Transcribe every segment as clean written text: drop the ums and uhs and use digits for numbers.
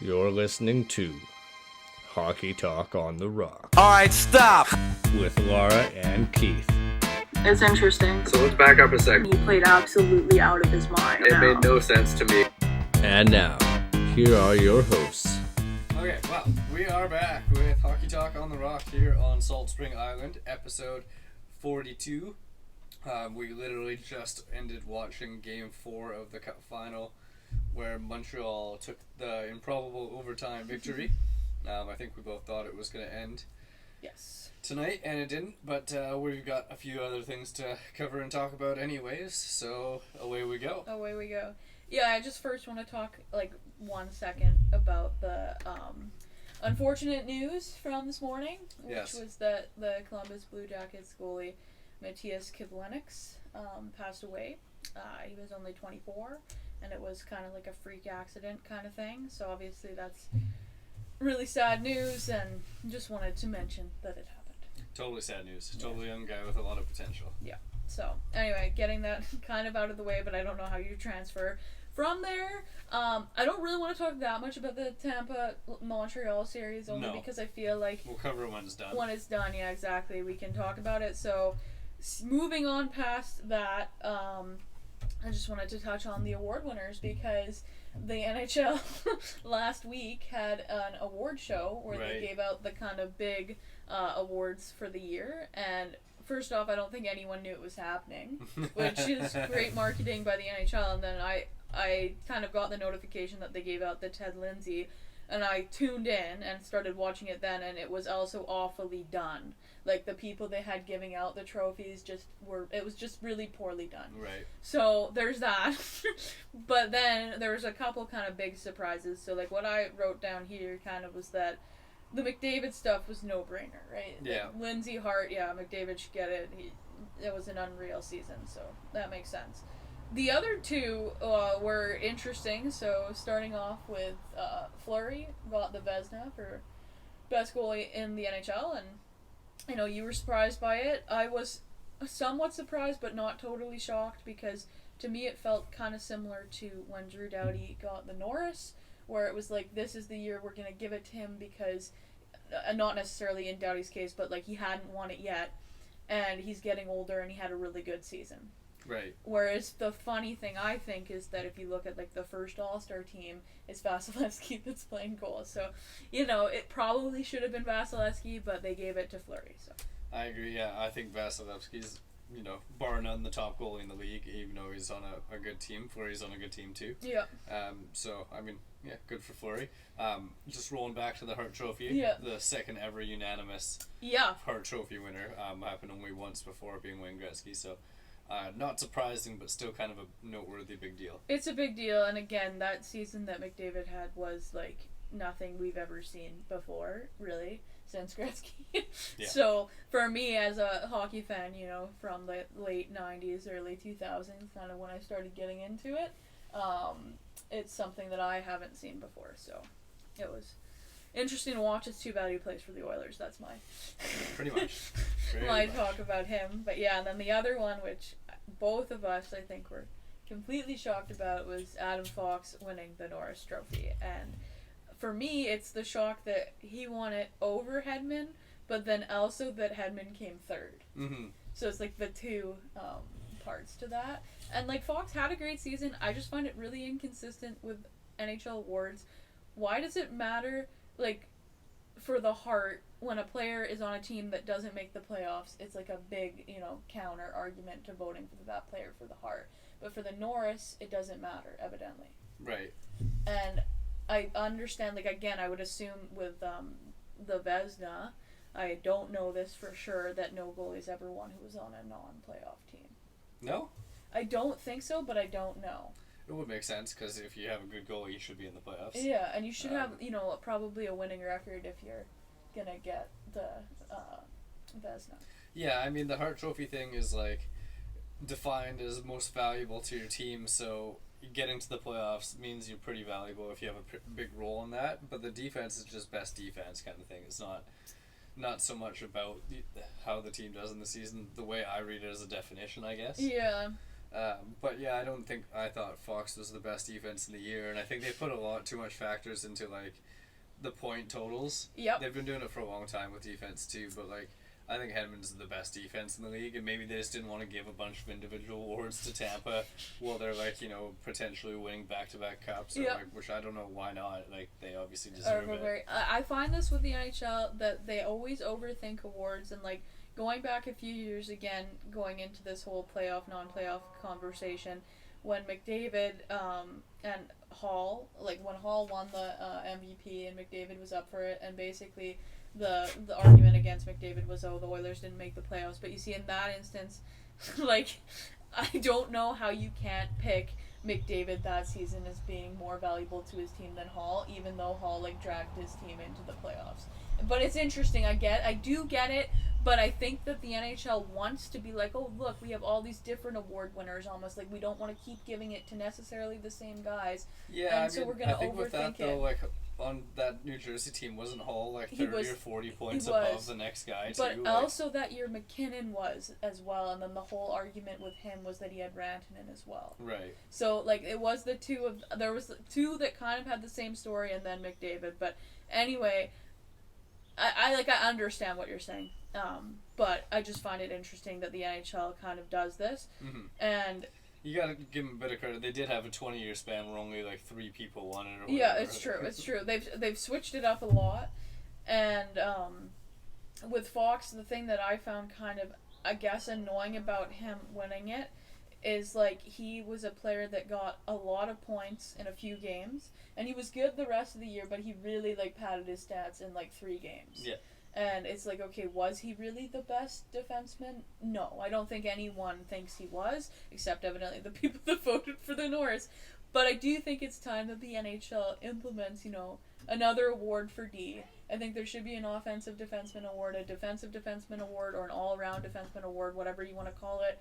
You're listening to Hockey Talk on the Rock Alright, stop! with Laura and Keith. It's interesting. So let's back up a second. He played absolutely out of his mind. It made no sense to me. And now, here are your hosts. Okay, well, we are back with Hockey Talk on the Rock here on Salt Spring Island, episode 42. We literally just ended watching Game 4 of the Cup Final, where Montreal took the improbable overtime victory. I think we both thought it was going to end tonight, and it didn't, but we've got a few other things to cover and talk about anyways, so away we go. Away we go. Yeah, I just first want to talk, 1 second about the unfortunate news from this morning, which was that the Columbus Blue Jackets goalie, Matthias Kivlenieks, passed away. He was only 24, and it was kind of like a freak accident kind of thing, so obviously that's really sad news, and just wanted to mention that it happened. Totally sad news. Totally young guy with a lot of potential. Yeah. So, anyway, getting that kind of out of the way, but I don't know how you transfer from there. I don't really want to talk that much about the Tampa-Montreal series, only because I feel like we'll cover it when it's done. When it's done, yeah, exactly. We can talk about it. So, moving on past that, I just wanted to touch on the award winners because the NHL last week had an award show where they gave out the kind of big awards for the year. And first off, I don't think anyone knew it was happening, which is great marketing by the NHL. And then I kind of got the notification that they gave out the Ted Lindsay, and I tuned in and started watching it then, and it was also awfully done. Like, the people they had giving out the trophies it was just really poorly done. Right. So, there's that. But then, there was a couple kind of big surprises. So, what I wrote down here kind of was that the McDavid stuff was no-brainer, right? Yeah. Lindsay Hart, McDavid should get it. It was an unreal season, so that makes sense. The other two were interesting. So starting off with Fleury got the Vezina for best goalie in the NHL, and you were surprised by it. I was somewhat surprised, but not totally shocked, because to me it felt kind of similar to when Drew Doughty got the Norris, where it was like, this is the year we're gonna give it to him because, not necessarily in Doughty's case, but he hadn't won it yet, and he's getting older and he had a really good season. Right. Whereas the funny thing, I think, is that if you look at the first All-Star team, it's Vasilevsky that's playing goal. So, it probably should have been Vasilevsky, but they gave it to Fleury. So I agree. Yeah, I think Vasilevsky's, bar none, the top goalie in the league, even though he's on a good team. Fleury's on a good team too. Yeah. So I mean, yeah, good for Fleury. Just rolling back to the Hart Trophy. Yeah. The second ever unanimous. Hart Trophy winner. Happened only once before, being Wayne Gretzky. So. Not surprising, but still kind of a noteworthy big deal. It's a big deal, and again, that season that McDavid had was nothing we've ever seen before, really, since Gretzky. Yeah. So for me, as a hockey fan, from the late 90s, early 2000s, kind of when I started getting into it, it's something that I haven't seen before, so it was interesting to watch. It's too bad he plays for the Oilers. That's my pretty much my talk about him. But yeah, and then the other one, which both of us I think were completely shocked about, was Adam Fox winning the Norris Trophy. And for me, it's the shock that he won it over Hedman, but then also that Hedman came third. Mm-hmm. So it's the two parts to that. And Fox had a great season. I just find it really inconsistent with NHL awards. Why does it matter? For the Hart, when a player is on a team that doesn't make the playoffs, it's a big, counter argument to voting for that player for the Hart. But for the Norris, it doesn't matter, evidently. Right. And I understand, again, I would assume with the Vezina, I don't know this for sure, that no goalie's ever won who was on a non-playoff team. No? I don't think so, but I don't know. It would make sense, because if you have a good goalie, you should be in the playoffs. Yeah, and you should have, probably a winning record if you're gonna get the Vezina. Yeah, I mean, the Hart Trophy thing is, defined as most valuable to your team, so getting to the playoffs means you're pretty valuable if you have a big role in that, but the defense is just best defense kind of thing. It's not so much about how the team does in the season, the way I read it as a definition, I guess. Yeah. But yeah, I thought Fox was the best defense in the year, and I think they put a lot too much factors into like the point totals. Yep. They've been doing it for a long time with defense too, but like I think Hedman's the best defense in the league, and maybe they just didn't want to give a bunch of individual awards to Tampa while they're like, you know, potentially winning back-to-back cups, or Yep. like, which I don't know why not. Like they obviously deserve it. I find this with the NHL that they always overthink awards, and like going back a few years again, going into this whole playoff, non-playoff conversation, when McDavid and Hall, like when Hall won the MVP and McDavid was up for it, and basically the argument against McDavid was, oh, the Oilers didn't make the playoffs. But you see, in that instance, like, I don't know how you can't pick McDavid that season as being more valuable to his team than Hall, even though Hall like dragged his team into the playoffs. But it's interesting. I do get it, but I think that the NHL wants to be like, oh, look, we have all these different award winners, almost like we don't want to keep giving it to necessarily the same guys. Yeah, and so we're gonna I think with that overthink though, it. like on that New Jersey team, wasn't Hall like 30 or 40 points he was. above the next guy But too? Like, also that year McKinnon was as well, and then the whole argument with him was that he had Rantanen as well. right. So like it was there was two that kind of had the same story, and then McDavid. But anyway, I understand what you're saying, but I just find it interesting that the NHL kind of does this, and You gotta give them a bit of credit. They did have a 20-year span where only like 3 people won it. Or yeah, whatever. it's true. It's true. They've switched it up a lot, and with Fox, the thing that I found kind of, I guess, annoying about him winning it is like he was a player that got a lot of points in a few games, and he was good the rest of the year, but he really like padded his stats in like 3 games. Yeah. And it's like, okay, was he really the best defenseman? No, I don't think anyone thinks he was, except evidently the people that voted for the Norris. But I do think it's time that the NHL implements, you know, another award for D. I think there should be an offensive defenseman award, a defensive defenseman award, or an all-around defenseman award, whatever you want to call it.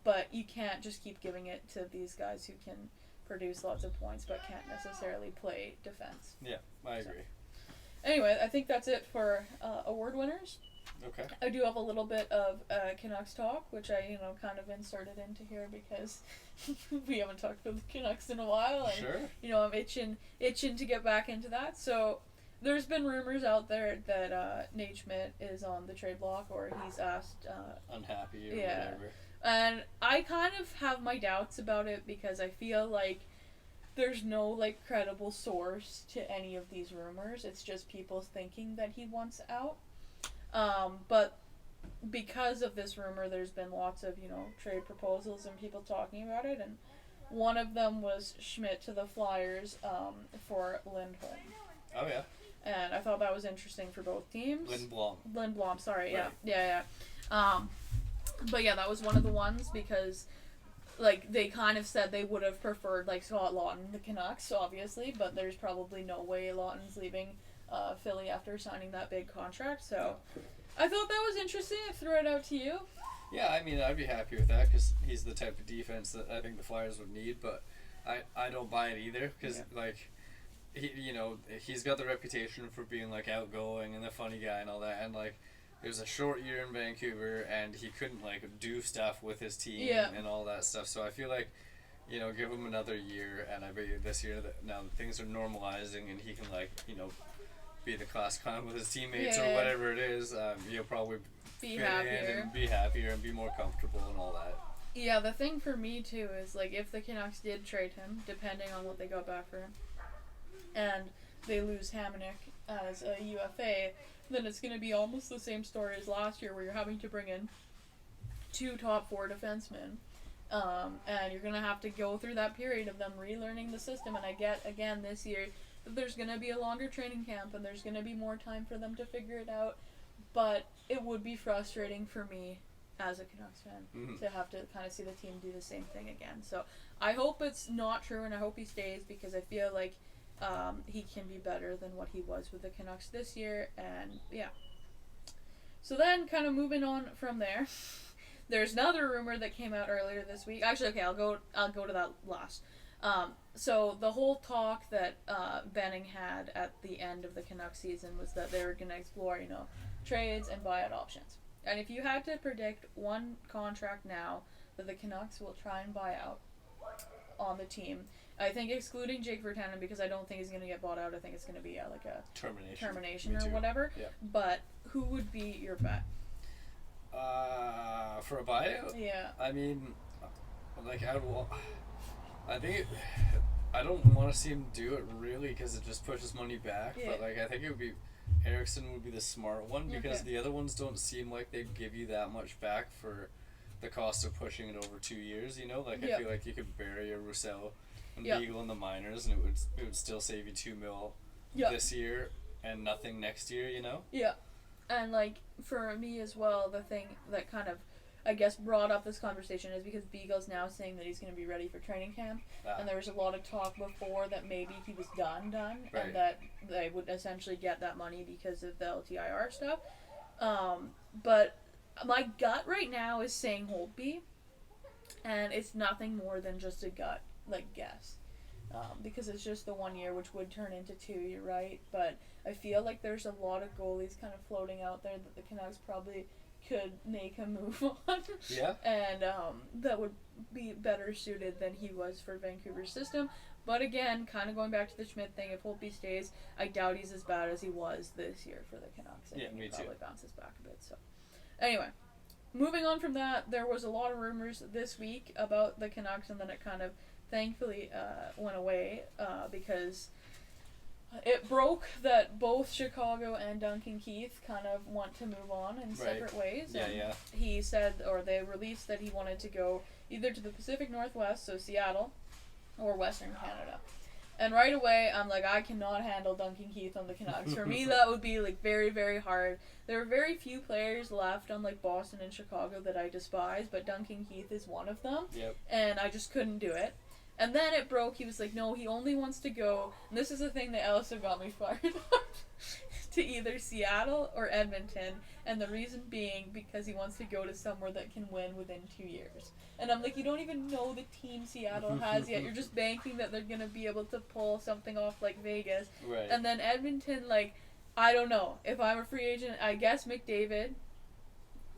But you can't just keep giving it to these guys who can produce lots of points but can't necessarily play defense. Yeah, I agree. Anyway, I think that's it for award winners. Okay. I do have a little bit of Canucks talk, which I, kind of inserted into here because we haven't talked about the Canucks in a while, and Sure. I'm itching to get back into that. So there's been rumors out there that Nate Schmidt is on the trade block, or he's asked. Unhappy or yeah. whatever. And I kind of have my doubts about it because I feel like there's no like credible source to any of these rumors. It's just people thinking that he wants out. But because of this rumor, there's been lots of, trade proposals and people talking about it, and one of them was Schmidt to the Flyers for Lindholm. Oh yeah. And I thought that was interesting for both teams. Lindblom, sorry, right. yeah. But yeah, that was one of the ones because like they kind of said they would have preferred like Scott Laughton, the Canucks, obviously, but there's probably no way Laughton's leaving Philly after signing that big contract. So I thought that was interesting. I threw it out to you. Yeah, I mean, I'd be happy with that because he's the type of defense that I think the Flyers would need, but I don't buy it either because like he's got the reputation for being like outgoing and the funny guy and all that, and like it was a short year in Vancouver and he couldn't like do stuff with his team and all that stuff. So I feel like give him another year, and I bet you this year that now that things are normalizing and he can like be the class clown with his teammates or whatever it is, he'll probably Be fit happier. in and be happier and be more comfortable and all that. Yeah, the thing for me too is like if the Canucks did trade him, depending on what they got back for him, and they lose Hamonic as a UFA, then it's going to be almost the same story as last year where you're having to bring in 2 top 4 defensemen, and you're going to have to go through that period of them relearning the system. And I get again this year that there's going to be a longer training camp and there's going to be more time for them to figure it out, but it would be frustrating for me as a Canucks fan to have to kind of see the team do the same thing again. So I hope it's not true, and I hope he stays because I feel like he can be better than what he was with the Canucks this year, and yeah. So then, kind of moving on from there, there's another rumor that came out earlier this week. Actually, okay, I'll go to that last. So the whole talk that Benning had at the end of the Canucks season was that they were going to explore, trades and buyout options. And if you had to predict one contract now that the Canucks will try and buy out on the team. I think excluding Jake Virtanen, because I don't think he's going to get bought out. I think it's going to be like a termination or whatever. Yeah. But who would be your bet? For a buyout? Yeah. I mean, like, I don't want to see him do it really because it just pushes money back. Yeah. But, like, I think it would be Eriksson would be the smart one because the other ones don't seem like they give you that much back for the cost of pushing it over 2 years. You know, like I feel like you could bury a Roussel and Beagle in the minors, and it would still save you $2 million this year and nothing next year. You know. Yeah, and like for me as well, the thing that kind of I guess brought up this conversation is because Beagle's now saying that he's going to be ready for training camp, and there was a lot of talk before that maybe he was done, and that they would essentially get that money because of the LTIR stuff. But my gut right now is saying Holtby, and it's nothing more than just a gut guess, because it's just the 1 year, which would turn into 2. You're right, but I feel like there's a lot of goalies kind of floating out there that the Canucks probably could make a move on. Yeah. And that would be better suited than he was for Vancouver's system. But again, kind of going back to the Schmidt thing, if Holtby stays, I doubt he's as bad as he was this year for the Canucks. I think me he too. probably bounces back a bit. So, anyway, moving on from that, there was a lot of rumors this week about the Canucks, and then it kind of thankfully went away because it broke that both Chicago and Duncan Keith kind of want to move on in separate ways. Yeah. He said, or they released that he wanted to go either to the Pacific Northwest, so Seattle, or Western Canada. And right away, I'm like, I cannot handle Duncan Keith on the Canucks. For me, that would be like very, very hard. There are very few players left on like Boston and Chicago that I despise, but Duncan Keith is one of them. Yep. And I just couldn't do it. And then it broke. He was like, no, he only wants to go, and this is the thing that also got me fired up, to either Seattle or Edmonton. And the reason being because he wants to go to somewhere that can win within 2 years. And I'm like, you don't even know the team Seattle has yet. You're just banking that they're going to be able to pull something off like Vegas. Right. And then Edmonton, like, I don't know. If I'm a free agent, I guess McDavid,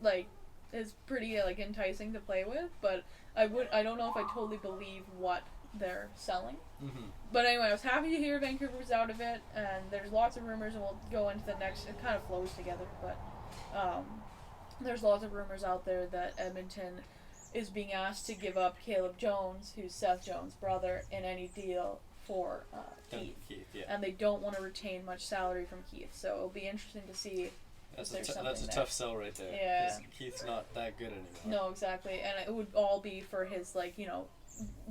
like, is pretty, like, enticing to play with. But I don't know if I totally believe what they're selling. Mm-hmm. But anyway, I was happy to hear Vancouver's out of it. And there's lots of rumors, and we'll go into the next. It kind of flows together. But there's lots of rumors out there that Edmonton is being asked to give up Caleb Jones, who's Seth Jones' brother, in any deal for Keith. And they don't want to retain much salary from Keith, so it'll be interesting to see. That's if a tough sell right there. Yeah. 'Cause Keith's not that good anymore. No, exactly, and it would all be for his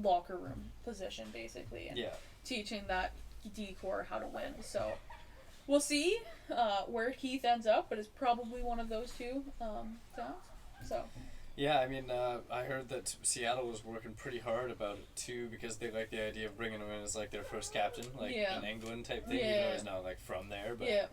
locker room position basically, and teaching that D-core how to win. So we'll see where Keith ends up, but it's probably one of those two towns. So. Yeah, I mean, I heard that Seattle was working pretty hard about it too because they like the idea of bringing him in as like their first captain, like an England type thing. Even though he's not like from there, but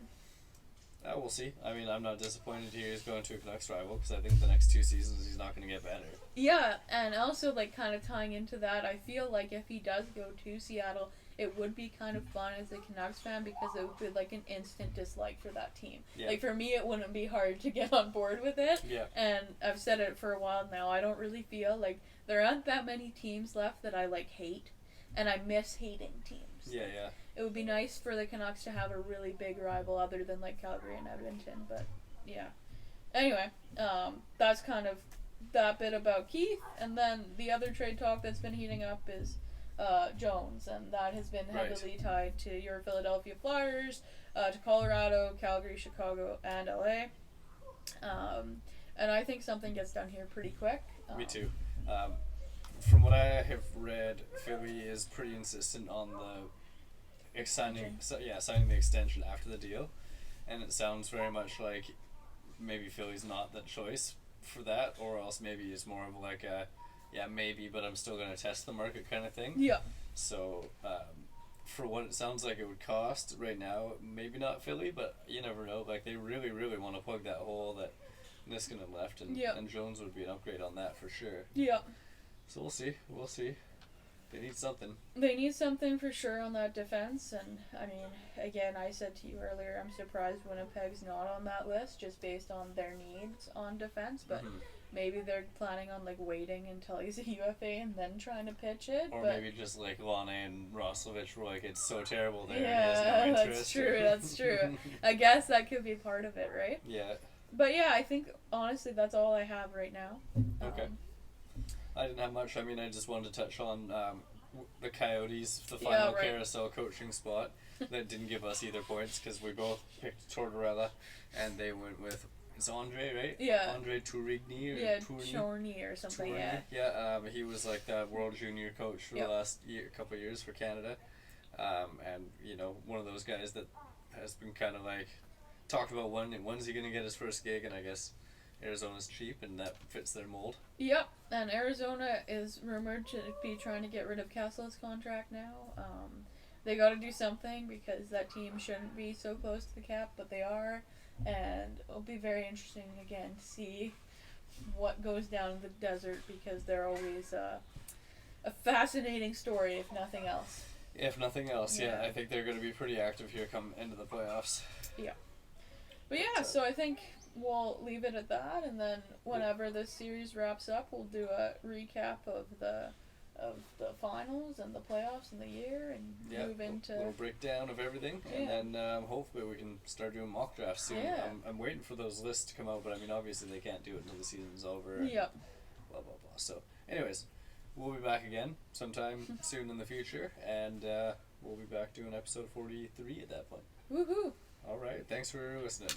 we'll see. I mean, I'm not disappointed to hear he's going to a Canucks rival because I think the next 2 seasons he's not going to get better. Yeah, and also like kind of tying into that, I feel like if he does go to Seattle, it would be kind of fun as a Canucks fan because it would be like an instant dislike for that team. Yeah. Like for me, it wouldn't be hard to get on board with it. Yeah. And I've said it for a while now. I don't really feel like there aren't that many teams left that I like hate, and I miss hating teams. Yeah. It would be nice for the Canucks to have a really big rival other than like Calgary and Edmonton, but yeah. Anyway, that's kind of that bit about Keith, and then the other trade talk that's been heating up is Jones, and that has been heavily tied to your Philadelphia Flyers, to Colorado, Calgary, Chicago, and LA. And I think something gets done here pretty quick. Me too. From what I have read, Philly is pretty insistent on signing the extension after the deal, and it sounds very much like maybe Philly's not the choice for that, or else maybe it's more of like a maybe, but I'm still going to test the market kind of thing. Yeah. So, for what it sounds like it would cost right now, maybe not Philly, but you never know. Like, they really, really want to plug that hole that Niskanen left, and Jones would be an upgrade on that for sure. Yeah. So we'll see. They need something. They need something for sure on that defense, and I mean, again, I said to you earlier, I'm surprised Winnipeg's not on that list just based on their needs on defense, but maybe they're planning on like waiting until he's a UFA and then trying to pitch it. Or but maybe just like Lana and Roslovich were like, it's so terrible there. yeah, he has no that's interest. true. That's true. I guess that could be part of it, right? Yeah. But yeah, I think honestly that's all I have right now. Okay. I didn't have much. I mean, I just wanted to touch on the Coyotes, the final carousel coaching spot that didn't give us either points because we both picked Tortorella and they went with, it's Andre, right? Yeah. Andre Tourigny or Yeah, Tourigny? Chorny or something. Tourigny. Yeah. Yeah. He was like the World Junior coach for the last couple of years for Canada, and you know, one of those guys that has been kind of like talked about when's he gonna get his first gig, and I guess Arizona's cheap and that fits their mold. Yep, and Arizona is rumored to be trying to get rid of Kessel's contract now. They got to do something because that team shouldn't be so close to the cap, but they are, and it'll be very interesting again to see what goes down in the desert because they're always a fascinating story, if nothing else. If nothing else, yeah, I think they're going to be pretty active here come into the playoffs. Yeah. But yeah, so I think we'll leave it at that, and then whenever this series wraps up, we'll do a recap of the finals and the playoffs and the year, and move into a little breakdown of everything, and then hopefully we can start doing mock drafts soon. Yeah. I'm waiting for those lists to come out, but I mean obviously they can't do it until the season's over. Yep. Blah blah blah. So, anyways, we'll be back again sometime soon in the future, and we'll be back doing episode 43 at that point. Woohoo! All right, thanks for listening.